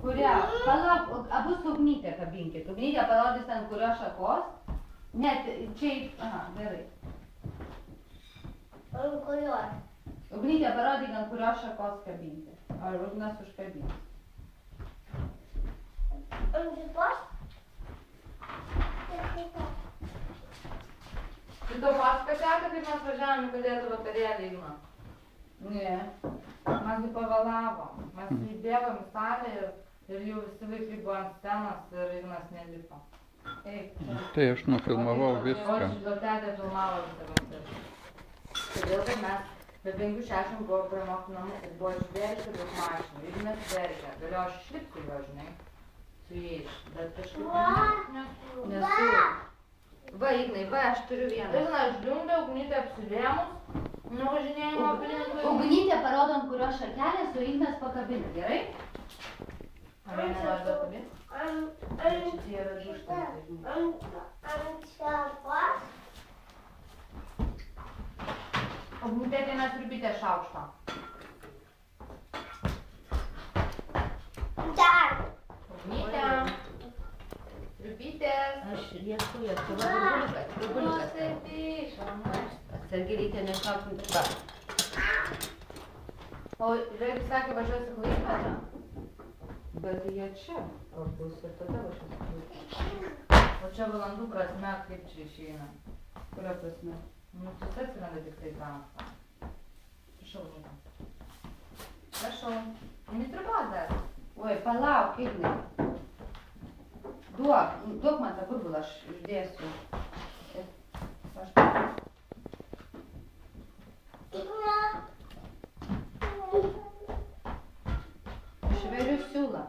Kurią? Palauk, abu su ugnyte kabinkit. Ugnytė parodys ant kurio šakos. Net čia, aha, gerai. Ant kurio? Ugnytė parodyk ant kurio šakos kabinti. Ar ugnas užkabins? Ant kitos? Tu to pasakoti, kaip mes važiavom į Kalėdų vakarėlį, Igna? Ne. Mes gi pavėlavom. Mes įbėgom į salę ir jau visi vaikai buvo ant scenos ir Ignas nelipo. Eik. Tai aš nufilmavau O viską. šito tetė filmavo visą koncertą. Todėl, kad mes be 5-6 buvo prie mokytojų namų, tai buvo išverkti daug mašinų. Ignas verkė. Galėjo aš išlipti jo, žinai, su jais. Bet kažkaip nesu. Va, Ignai, va, aš turiu vieną. Igna, žliumbė, ugnytė apsilėmus, nuvažinėjimo aplinkui. Ugnytė parodo ant kurio šakelės, o Ignas pakabina, gerai? Ar ne nori pakabinti? Šitie yra duštas. Ant šakos? Ugnytė ateina sriubytė šaukštą. Dar. Ugnytė. Sriubytės. Aš lieku, va, rubuliukas. Atsargiai reikia nešaukti. Va. O Regis sakė, važiuosi Klaipėdą. Bet jie čia, o bus ir tada važiuos. O čia valandų prasme, kaip čia išeina? Kurio prasme? Nu, čia atsiranda tik tai transportą. Prašau, Igna. Prašau. Nitribos dar. Oi, palauk, Ignai. Duok man tą burbulą, aš išdėsiu. Aš veriu siūlą.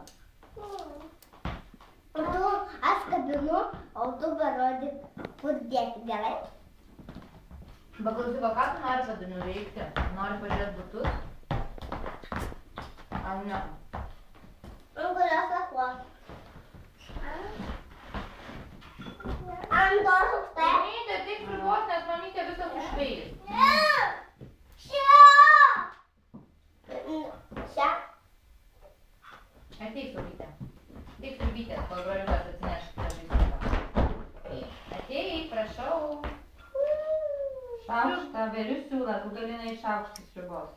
Aš kabinu, o tu parodyk, kur dėti, gerai? Paklausyk, o ką tu nori tada nuveikti? Nori pažiūrėti butus? Ar ne? Ant kurios šakos? Ant to šaukšte? Mamytė, taip privos, nes mamytė visas užpeis. Ne! Čia! Čia? Ateik, Saulytė. Ateik, Saulytė, kol broliukas atsineš kitą žaisliuką. Ateik, prašau. Šaukštą, veriu siūlą, tu gali iš šaukštus sriubos.